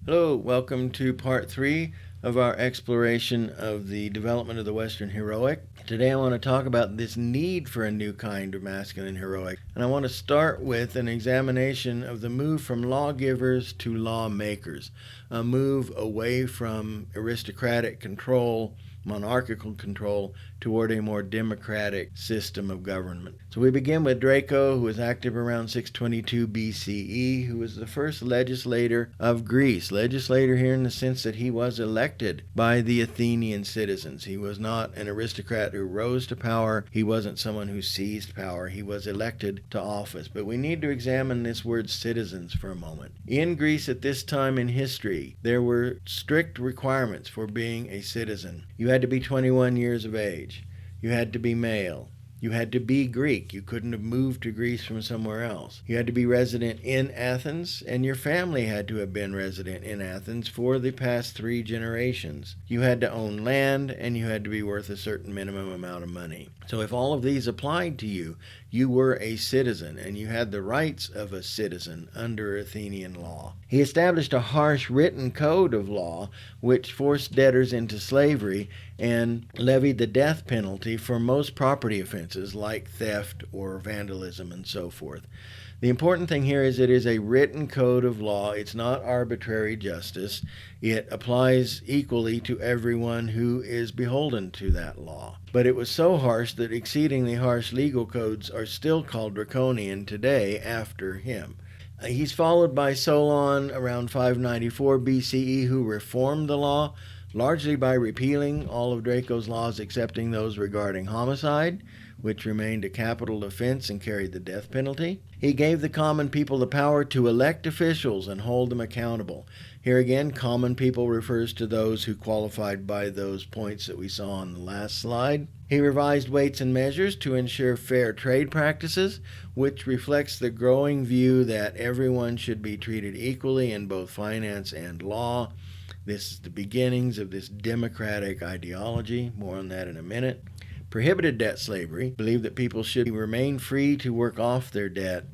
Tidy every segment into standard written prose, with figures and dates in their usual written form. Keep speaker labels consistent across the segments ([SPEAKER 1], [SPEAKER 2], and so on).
[SPEAKER 1] Hello, welcome to part 3 of our exploration of the development of the Western heroic. Today I want to talk about this need for a new kind of masculine heroic, and I want to start with an examination of the move from lawgivers to lawmakers, a move away from aristocratic control, monarchical control, toward a more democratic system of government. So we begin with Draco, who was active around 622 BCE, who was the first legislator of Greece. Legislator here in the sense that he was elected by the Athenian citizens. He was not an aristocrat who rose to power. He wasn't someone who seized power. He was elected to office. But we need to examine this word citizens for a moment. In Greece at this time in history, there were strict requirements for being a citizen. You had to be 21 years of age. You had to be male. You had to be Greek. You couldn't have moved to Greece from somewhere else. You had to be resident in Athens, and your family had to have been resident in Athens for the past 3 generations. You had to own land, and you had to be worth a certain minimum amount of money. So if all of these applied to you, you were a citizen, and you had the rights of a citizen under Athenian law. He established a harsh written code of law which forced debtors into slavery and levied the death penalty for most property offenses like theft or vandalism and so forth. The important thing here is it is a written code of law. It's not arbitrary justice. It applies equally to everyone who is beholden to that law. But it was so harsh that exceedingly harsh legal codes are still called draconian today after him. He's followed by Solon around 594 BCE, who reformed the law, largely by repealing all of Draco's laws excepting those regarding homicide, which remained a capital offense and carried the death penalty. He gave the common people the power to elect officials and hold them accountable. Here again, common people refers to those who qualified by those points that we saw on the last slide. He revised weights and measures to ensure fair trade practices, which reflects the growing view that everyone should be treated equally in both finance and law. This is the beginnings of this democratic ideology. More on that in a minute. Prohibited debt slavery, believed that people should remain free to work off their debt,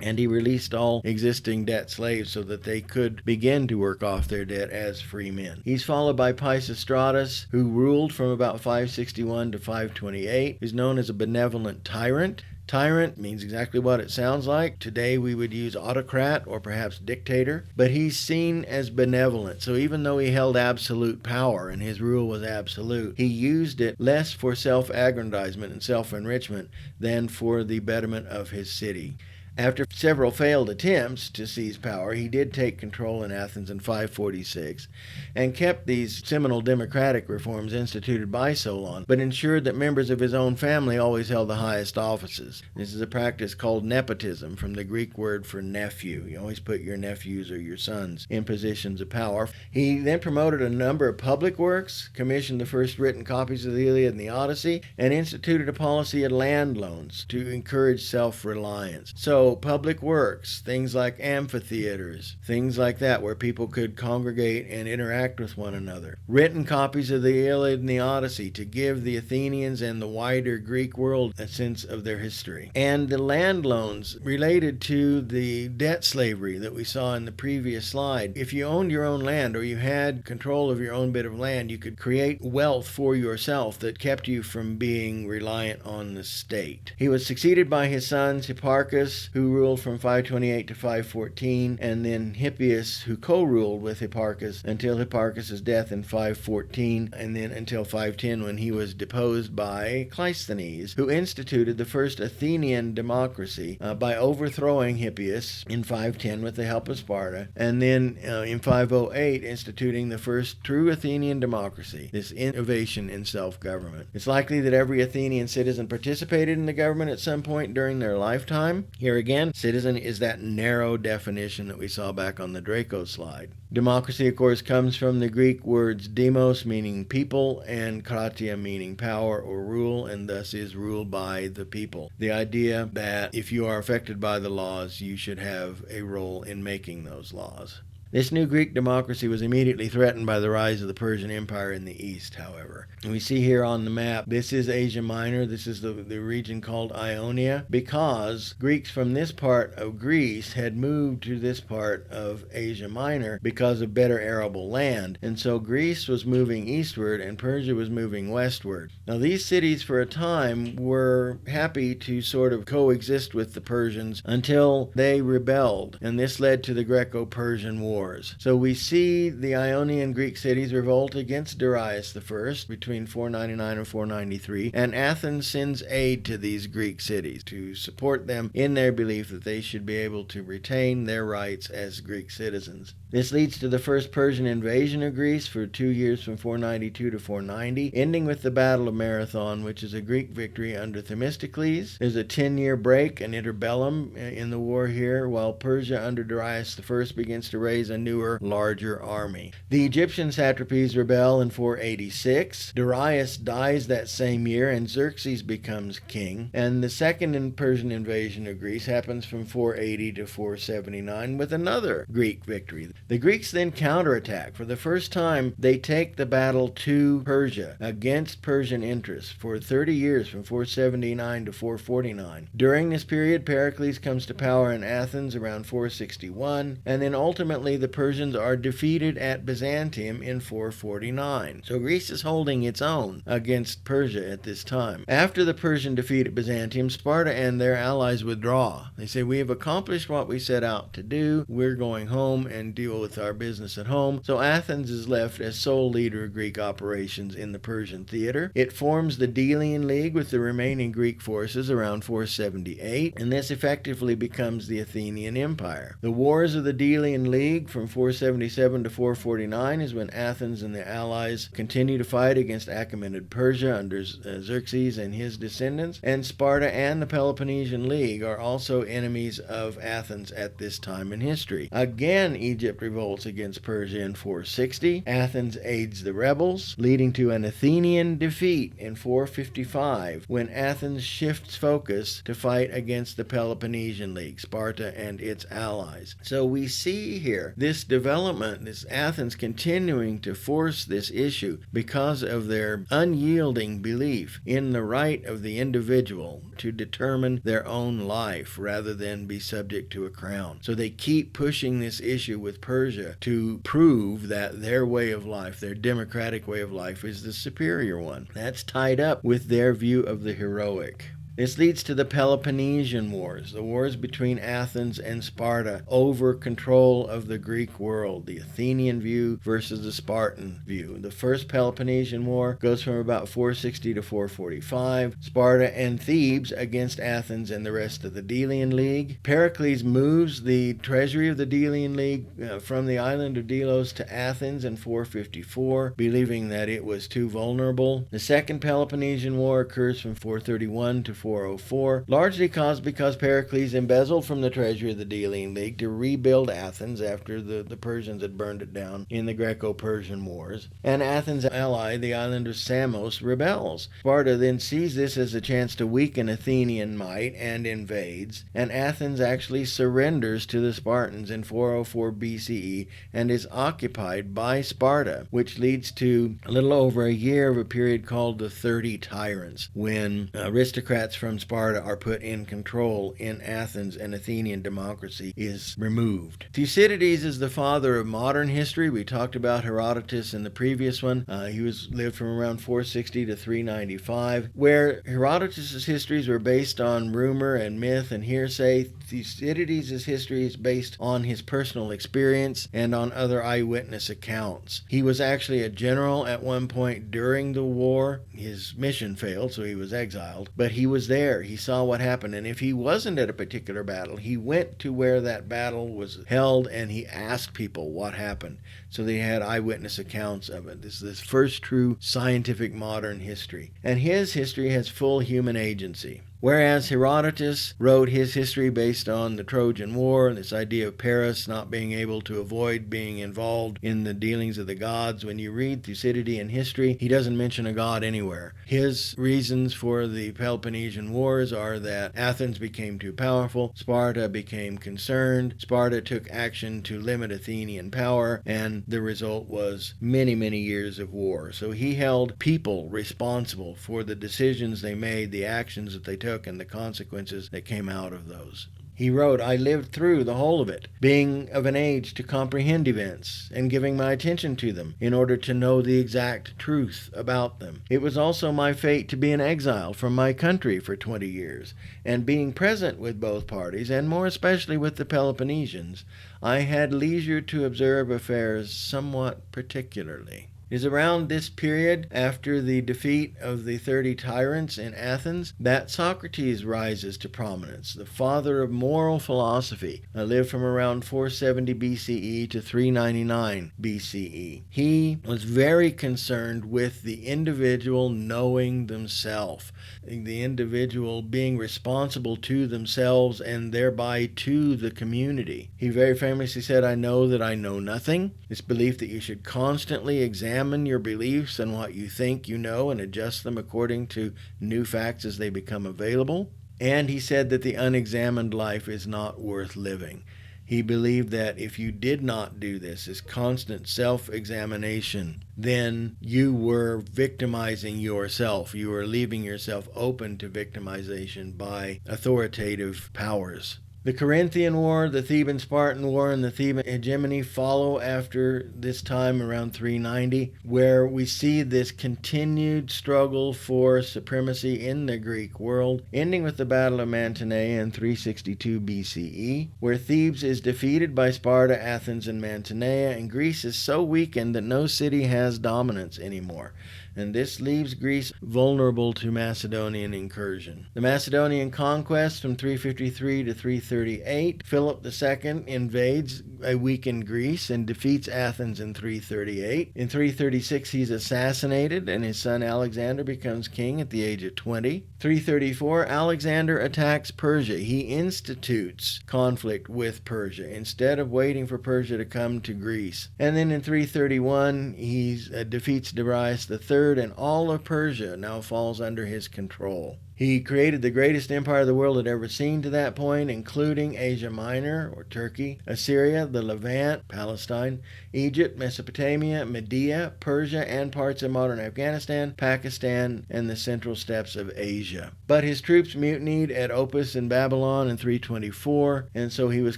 [SPEAKER 1] and he released all existing debt slaves so that they could begin to work off their debt as free men. He's followed by Pisistratus, who ruled from about 561 to 528, who's known as a benevolent tyrant. Tyrant means exactly what it sounds like. Today we would use autocrat or perhaps dictator, but he's seen as benevolent. So even though he held absolute power and his rule was absolute, he used it less for self-aggrandizement and self-enrichment than for the betterment of his city. After several failed attempts to seize power, he did take control in Athens in 546 and kept these seminal democratic reforms instituted by Solon, but ensured that members of his own family always held the highest offices. This is a practice called nepotism, from the Greek word for nephew. You always put your nephews or your sons in positions of power. He then promoted a number of public works, commissioned the first written copies of the Iliad and the Odyssey, and instituted a policy of land loans to encourage self-reliance. So public works, things like amphitheaters, things like that where people could congregate and interact with one another. Written copies of the Iliad and the Odyssey to give the Athenians and the wider Greek world a sense of their history. And the land loans related to the debt slavery that we saw in the previous slide. If you owned your own land or you had control of your own bit of land, you could create wealth for yourself that kept you from being reliant on the state. He was succeeded by his sons Hipparchus, who ruled from 528 to 514, and then Hippias, who co-ruled with Hipparchus until Hipparchus' death in 514, and then until 510 when he was deposed by Cleisthenes, who instituted the first Athenian democracy by overthrowing Hippias in 510 with the help of Sparta, and then in 508 instituting the first true Athenian democracy, this innovation in self-government. It's likely that every Athenian citizen participated in the government at some point during their lifetime. Here again, citizen is that narrow definition that we saw back on the Draco slide. Democracy, of course, comes from the Greek words demos, meaning people, and kratia, meaning power or rule, and thus is ruled by the people. The idea that if you are affected by the laws, you should have a role in making those laws. This new Greek democracy was immediately threatened by the rise of the Persian Empire in the east, however. And we see here on the map, this is Asia Minor, this is the region called Ionia, because Greeks from this part of Greece had moved to this part of Asia Minor because of better arable land. And so Greece was moving eastward and Persia was moving westward. Now these cities for a time were happy to sort of coexist with the Persians until they rebelled, and this led to the Greco-Persian Wars. So we see the Ionian Greek cities revolt against Darius I between 499 and 493, and Athens sends aid to these Greek cities to support them in their belief that they should be able to retain their rights as Greek citizens. This leads to the first Persian invasion of Greece for 2 years from 492 to 490, ending with the Battle of Marathon, which is a Greek victory under Themistocles. There's a 10-year break, an interbellum in the war here, while Persia under Darius I begins to raise a newer, larger army. The Egyptian satrapies rebel in 486. Darius dies that same year, and Xerxes becomes king. And the second Persian invasion of Greece happens from 480 to 479 with another Greek victory. The Greeks then counterattack. For the first time, they take the battle to Persia against Persian interests for 30 years from 479 to 449. During this period, Pericles comes to power in Athens around 461, and then ultimately the Persians are defeated at Byzantium in 449. So Greece is holding its own against Persia at this time. After the Persian defeat at Byzantium, Sparta and their allies withdraw. They say, we have accomplished what we set out to do. We're going home and deal with our business at home. So Athens is left as sole leader of Greek operations in the Persian theater. It forms the Delian League with the remaining Greek forces around 478, and this effectively becomes the Athenian Empire. The Wars of the Delian League from 477 to 449 is when Athens and the allies continue to fight against Achaemenid Persia under Xerxes and his descendants, and Sparta and the Peloponnesian League are also enemies of Athens at this time in history. Again, Egypt revolts against Persia in 460. Athens aids the rebels, leading to an Athenian defeat in 455 when Athens shifts focus to fight against the Peloponnesian League, Sparta and its allies. So we see here this development, this Athens continuing to force this issue because of their unyielding belief in the right of the individual to determine their own life rather than be subject to a crown. So they keep pushing this issue with Persia to prove that their way of life, their democratic way of life, is the superior one. That's tied up with their view of the heroic. This leads to the Peloponnesian Wars, the wars between Athens and Sparta over control of the Greek world, the Athenian view versus the Spartan view. The first Peloponnesian War goes from about 460 to 445, Sparta and Thebes against Athens and the rest of the Delian League. Pericles moves the treasury of the Delian League from the island of Delos to Athens in 454, believing that it was too vulnerable. The second Peloponnesian War occurs from 431 to 404, largely caused because Pericles embezzled from the treasury of the Delian League to rebuild Athens after the Persians had burned it down in the Greco-Persian Wars. And Athens' ally, the island of Samos, rebels. Sparta then sees this as a chance to weaken Athenian might and invades, and Athens actually surrenders to the Spartans in 404 BCE and is occupied by Sparta, which leads to a little over a year of a period called the 30 Tyrants, when aristocrats from Sparta are put in control in Athens and Athenian democracy is removed. Thucydides is the father of modern history. We talked about Herodotus in the previous one. He lived from around 460 to 395, where Herodotus' histories were based on rumor and myth and hearsay. Thucydides' history is based on his personal experience and on other eyewitness accounts. He was actually a general at one point during the war. His mission failed, so he was exiled, but he was there. He saw what happened, and if he wasn't at a particular battle, he went to where that battle was held and he asked people what happened. So they had eyewitness accounts of it. This is this first true scientific modern history. And his history has full human agency. Whereas Herodotus wrote his history based on the Trojan War and this idea of Paris not being able to avoid being involved in the dealings of the gods. When you read Thucydidean history, he doesn't mention a god anywhere. His reasons for the Peloponnesian Wars are that Athens became too powerful, Sparta became concerned, Sparta took action to limit Athenian power, and the result was many, many years of war. So he held people responsible for the decisions they made, the actions that they took, and the consequences that came out of those. He wrote, "I lived through the whole of it, being of an age to comprehend events, and giving my attention to them, in order to know the exact truth about them. It was also my fate to be an exile from my country for 20 years, and being present with both parties, and more especially with the Peloponnesians, I had leisure to observe affairs somewhat particularly." It is around this period, after the defeat of the 30 tyrants in Athens, that Socrates rises to prominence, the father of moral philosophy, lived from around 470 BCE to 399 BCE. He was very concerned with the individual knowing themselves, the individual being responsible to themselves and thereby to the community. He very famously said, "I know that I know nothing." This belief that you should constantly examine your beliefs and what you think you know and adjust them according to new facts as they become available. And he said that the unexamined life is not worth living. He believed that if you did not do this constant self-examination, then you were victimizing yourself. You were leaving yourself open to victimization by authoritative powers. The Corinthian War, the Theban-Spartan War, and the Theban hegemony follow after this time around 390, where we see this continued struggle for supremacy in the Greek world, ending with the Battle of Mantinea in 362 BCE, where Thebes is defeated by Sparta, Athens, and Mantinea, and Greece is so weakened that no city has dominance anymore. And this leaves Greece vulnerable to Macedonian incursion. The Macedonian Conquest from 353 to 338, Philip II invades a weakened Greece and defeats Athens in 338. In 336, he's assassinated, and his son Alexander becomes king at the age of 20. 334, Alexander attacks Persia. He institutes conflict with Persia instead of waiting for Persia to come to Greece. And then in 331, he defeats Darius III, and all of Persia now falls under his control. He created the greatest empire the world had ever seen to that point, including Asia Minor, or Turkey, Assyria, the Levant, Palestine, Egypt, Mesopotamia, Media, Persia, and parts of modern Afghanistan, Pakistan, and the central steppes of Asia. But his troops mutinied at Opis in Babylon in 324, and so he was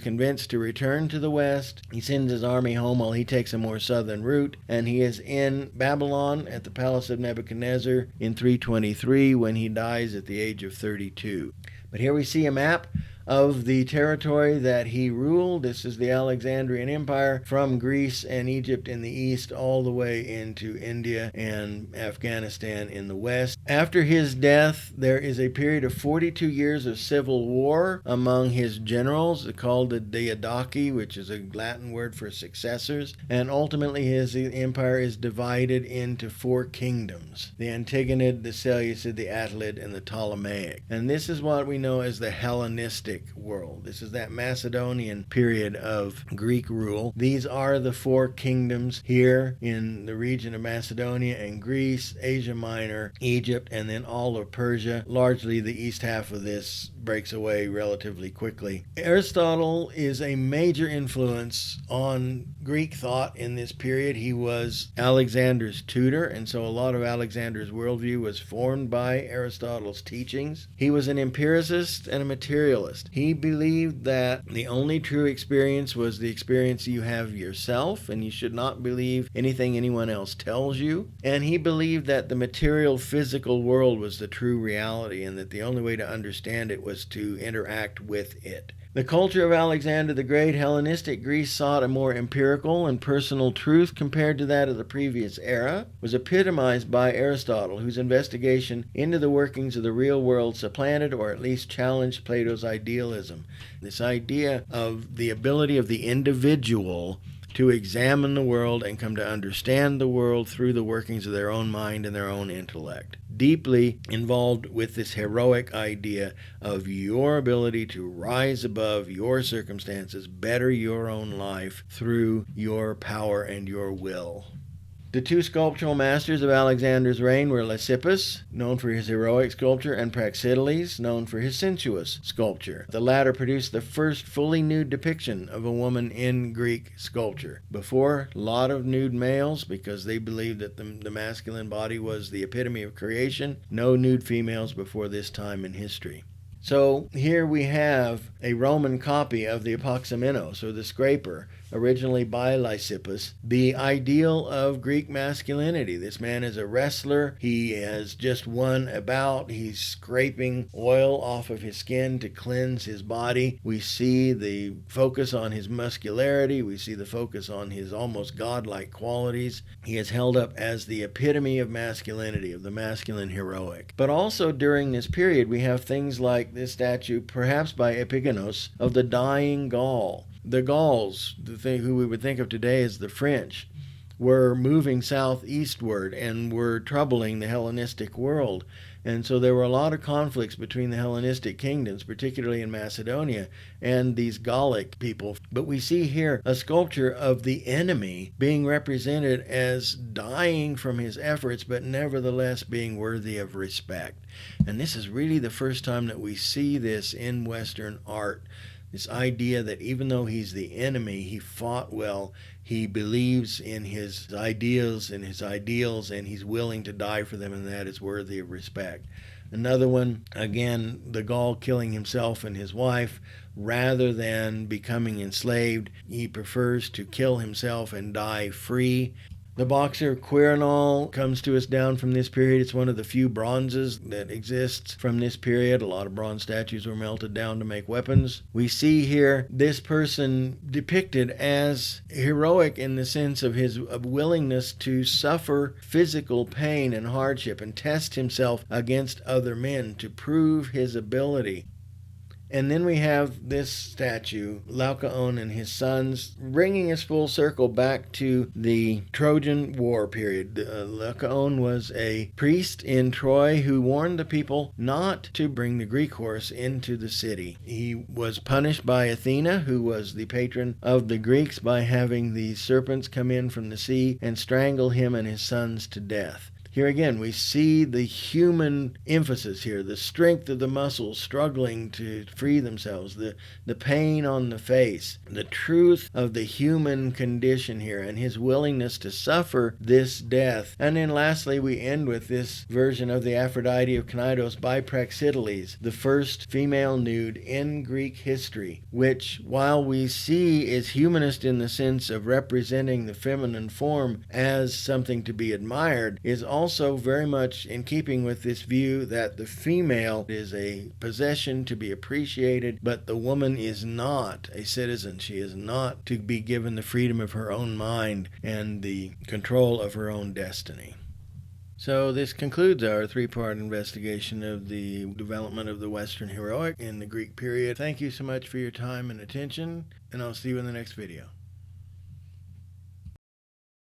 [SPEAKER 1] convinced to return to the west. He sends his army home while he takes a more southern route, and he is in Babylon at the palace of Nebuchadnezzar in 323 when he dies at the age of 32. But here we see a map of the territory that he ruled. This is the Alexandrian Empire, from Greece and Egypt in the east all the way into India and Afghanistan in the west. After his death, there is a period of 42 years of civil war among his generals, called the Diadochi, which is a Latin word for successors, and ultimately his empire is divided into 4 kingdoms: the Antigonid, the Seleucid, the Attalid, and the Ptolemaic. And this is what we know as the Hellenistic World. This is that Macedonian period of Greek rule. These are the 4 kingdoms here in the region of Macedonia and Greece, Asia Minor, Egypt, and then all of Persia. Largely the east half of this breaks away relatively quickly. Aristotle is a major influence on Greek thought in this period. He was Alexander's tutor, and so a lot of Alexander's worldview was formed by Aristotle's teachings. He was an empiricist and a materialist. He believed that the only true experience was the experience you have yourself, and you should not believe anything anyone else tells you. And he believed that the material physical world was the true reality, and that the only way to understand it was to interact with it. The culture of Alexander the Great, Hellenistic Greece, sought a more empirical and personal truth compared to that of the previous era, was epitomized by Aristotle, whose investigation into the workings of the real world supplanted or at least challenged Plato's idealism. This idea of the ability of the individual to examine the world and come to understand the world through the workings of their own mind and their own intellect. Deeply involved with this heroic idea of your ability to rise above your circumstances, better your own life through your power and your will. The two sculptural masters of Alexander's reign were Lysippus, known for his heroic sculpture, and Praxiteles, known for his sensuous sculpture. The latter produced the first fully nude depiction of a woman in Greek sculpture. Before, a lot of nude males, because they believed that the masculine body was the epitome of creation. No nude females before this time in history. So here we have a Roman copy of the Apoxamenos, or the scraper, originally by Lysippus, the ideal of Greek masculinity. This man is a wrestler. He has just won a bout. He's scraping oil off of his skin to cleanse his body. We see the focus on his muscularity. We see the focus on his almost godlike qualities. He is held up as the epitome of masculinity, of the masculine heroic. But also during this period, we have things like this statue, perhaps by Epigenos, of the dying Gaul. The Gauls, who we would think of today as the French, were moving southeastward and were troubling the Hellenistic world. And so there were a lot of conflicts between the Hellenistic kingdoms, particularly in Macedonia, and these Gallic people. But we see here a sculpture of the enemy being represented as dying from his efforts, but nevertheless being worthy of respect. And this is really the first time that we see this in Western art. This idea that even though he's the enemy, he fought well, he believes in his ideals and his ideals, and he's willing to die for them, and that is worthy of respect. Another one, again, the Gaul killing himself and his wife. Rather than becoming enslaved, he prefers to kill himself and die free. The boxer Quirinal comes to us down from this period. It's one of the few bronzes that exists from this period. A lot of bronze statues were melted down to make weapons. We see here this person depicted as heroic in the sense of his willingness to suffer physical pain and hardship and test himself against other men to prove his ability. And then we have this statue, Laocoon and his sons, bringing us full circle back to the Trojan War period. Laocoon was a priest in Troy who warned the people not to bring the Greek horse into the city. He was punished by Athena, who was the patron of the Greeks, by having the serpents come in from the sea and strangle him and his sons to death. Here again, we see the human emphasis here, the strength of the muscles struggling to free themselves, the pain on the face, the truth of the human condition here, and his willingness to suffer this death. And then lastly, we end with this version of the Aphrodite of Cnidus by Praxiteles, the first female nude in Greek history, which, while we see is humanist in the sense of representing the feminine form as something to be admired, is also very much in keeping with this view that the female is a possession to be appreciated, but the woman is not a citizen. She is not to be given the freedom of her own mind and the control of her own destiny. So this concludes our three-part investigation of the development of the Western heroic in the Greek period. Thank you so much for your time and attention, and I'll see you in the next video.